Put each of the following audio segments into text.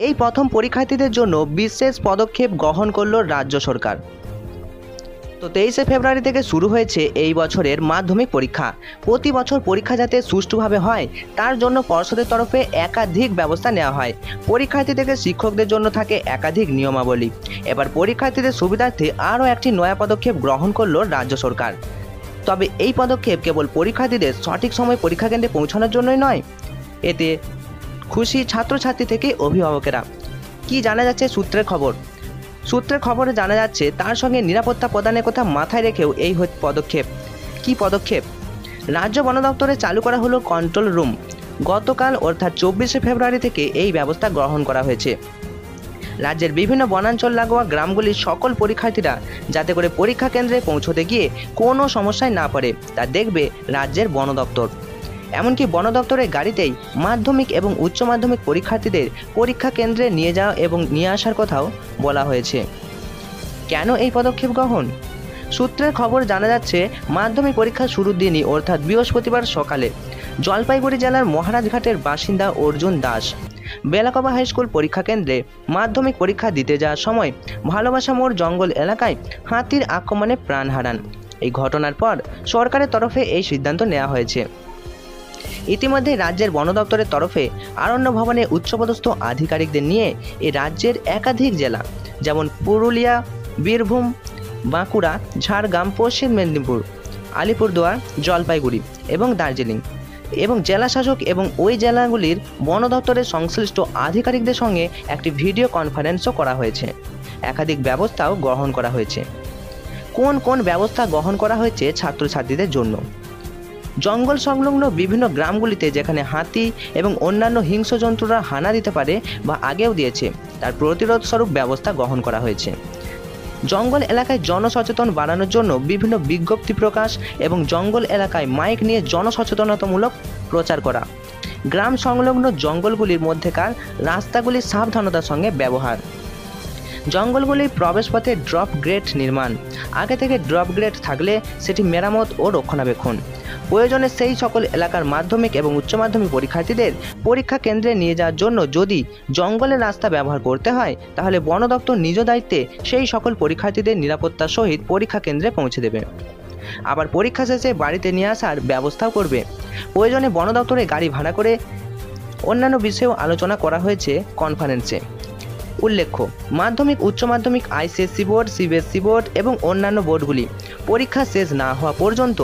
এই প্রথম পরীক্ষার্থীদের জন্য বিশেষ পদক্ষেপ গ্রহণ করল রাজ্য সরকার। তো 23শে ফেব্রুয়ারি থেকে শুরু হয়েছে এই বছরের মাধ্যমিক পরীক্ষা। প্রতি বছর পরীক্ষা যাতে সুষ্ঠুভাবে হয় তার জন্য পর্ষদের তরফে একাধিক ব্যবস্থা নেওয়া হয়। পরীক্ষার্থী থেকে শিক্ষকদের জন্য থাকে একাধিক নিয়মাবলী। এবার পরীক্ষার্থীদের সুবিধার্থে আরও একটি নয়া পদক্ষেপ গ্রহণ করল রাজ্য সরকার। তবে এই পদক্ষেপ কেবল পরীক্ষার্থীদের সঠিক সময় পরীক্ষা কেন্দ্রে পৌঁছানোর জন্যই নয়, এতে খুশি ছাত্রছাত্রী থেকে অভিভাবকেরা। কি জানা যাচ্ছে সূত্রের খবরে জানা যাচ্ছে তার সঙ্গে নিরাপত্তা প্রদানের কথা মাথায় রেখেও এই পদক্ষেপ। কি পদক্ষেপ? রাজ্য বন দপ্তরে চালু করা হলো কন্ট্রোল রুম। গতকাল অর্থাৎ 24শে ফেব্রুয়ারি থেকে এই ব্যবস্থা গ্রহণ করা হয়েছে। রাজ্যের বিভিন্ন বনাঞ্চল লাগোয়া গ্রামগুলির সকল পরীক্ষার্থীরা যাতে করে পরীক্ষা কেন্দ্রে পৌঁছতে গিয়ে কোনো সমস্যায় না পড়ে তা দেখবে রাজ্যের বন দপ্তর। এমনকি বন দপ্তরের গাড়িতেই মাধ্যমিক এবং উচ্চ মাধ্যমিক পরীক্ষার্থীদের পরীক্ষা কেন্দ্রে নিয়ে যাওয়া এবং নিয়ে আসার কথাও বলা হয়েছে। কেন এই পদক্ষেপ গ্রহণ? সূত্রের খবর জানা যাচ্ছে মাধ্যমিক পরীক্ষা শুরুর দিনই অর্থাৎ বৃহস্পতিবার সকালে জলপাইগুড়ি জেলার মহারাজঘাটের বাসিন্দা অর্জুন দাস বেলাকবা হাই স্কুল পরীক্ষা কেন্দ্রে মাধ্যমিক পরীক্ষা দিতে যাওয়ার সময় ভালোবাসা মোড় জঙ্গল এলাকায় হাতির আক্রমণে প্রাণ হারান। এই ঘটনার পর সরকারের তরফে এই সিদ্ধান্ত নেওয়া হয়েছে। ইতিমধ্যে রাজ্যের বন দপ্তরের তরফে অরণ্য ভবনে উচ্চপদস্থ আধিকারিকদের নিয়ে এই রাজ্যের একাধিক জেলা যেমন পুরুলিয়া, বীরভূম, বাঁকুড়া, ঝাড়গ্রাম, পশ্চিম মেদিনীপুর, আলিপুরদুয়ার, জলপাইগুড়ি এবং দার্জিলিং এবং জেলা শাসক এবং ওই জেলাগুলির বন দপ্তরের সংশ্লিষ্ট আধিকারিকদের সঙ্গে একটি ভিডিও কনফারেন্সও করা হয়েছে। একাধিক ব্যবস্থাও গ্রহণ করা হয়েছে। কোন কোন ব্যবস্থা গ্রহণ করা হয়েছে ছাত্রছাত্রীদের জন্য? জঙ্গল সংলগ্ন বিভিন্ন গ্রামগুলিতে যেখানে হাতি এবং অন্যান্য হিংস্র জন্তুরা হানা দিতে পারে বা আগেও দিয়েছে তার প্রতিরোধ স্বরূপ ব্যবস্থা গ্রহণ করা হয়েছে। জঙ্গল এলাকায় জনসচেতন বাড়ানোর জন্য বিভিন্ন বিজ্ঞপ্তি প্রকাশ এবং জঙ্গল এলাকায় মাইক নিয়ে জনসচেতনতামূলক প্রচার করা। গ্রাম সংলগ্ন জঙ্গলগুলির মধ্যেকার রাস্তাগুলির সাবধানতার সঙ্গে ব্যবহার। জঙ্গলগুলির প্রবেশপথে ড্রপ গ্রেড নির্মাণ। আগে থেকে ড্রপ গ্রেড থাকলে সেটি মেরামত ও রক্ষণাবেক্ষণ। প্রয়োজনে সেই সকল এলাকার মাধ্যমিক এবং উচ্চ মাধ্যমিক পরীক্ষার্থীদের পরীক্ষা কেন্দ্রে নিয়ে যাওয়ার জন্য যদি জঙ্গলের রাস্তা ব্যবহার করতে হয় তাহলে বন দপ্তর নিজ দায়িত্বে সেই সকল পরীক্ষার্থীদের নিরাপত্তার সহিত পরীক্ষা কেন্দ্রে পৌঁছে দেবে। আবার পরীক্ষা শেষে বাড়িতে নিয়ে আসার ব্যবস্থাও করবে। প্রয়োজনে বন দপ্তরে গাড়ি ভাড়া করে অন্যান্য বিষয়েও আলোচনা করা হয়েছে কনফারেন্সে। উল্লেখ্য, মাধ্যমিক উচ্চ মাধ্যমিক আইসিএসসি বোর্ড, সিবিএসসি বোর্ড এবং অন্যান্য বোর্ডগুলি পরীক্ষা শেষ না হওয়া পর্যন্ত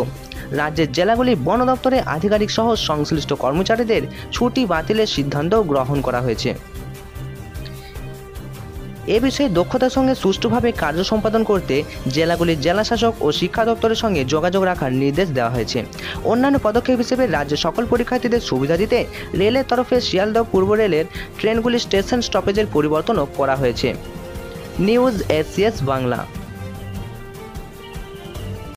রাজ্যের জেলাগুলির বন দপ্তরের আধিকারিক সহ সংশ্লিষ্ট কর্মচারীদের ছুটি বাতিলের সিদ্ধান্তও গ্রহণ করা হয়েছে। এ বিষয়ে দক্ষতার সঙ্গে সুষ্ঠুভাবে কার্য সম্পাদন করতে জেলাগুলির জেলাশাসক ও শিক্ষা দপ্তরের সঙ্গে যোগাযোগ রাখার নির্দেশ দেওয়া হয়েছে। অন্যান্য পদক্ষেপ হিসেবে রাজ্যের সকল পরীক্ষার্থীদের সুবিধা দিতে রেলের তরফে শিয়ালদহ পূর্ব রেলের ট্রেনগুলির স্টেশন স্টপেজের পরিবর্তনও করা হয়েছে। News ACS Bangla.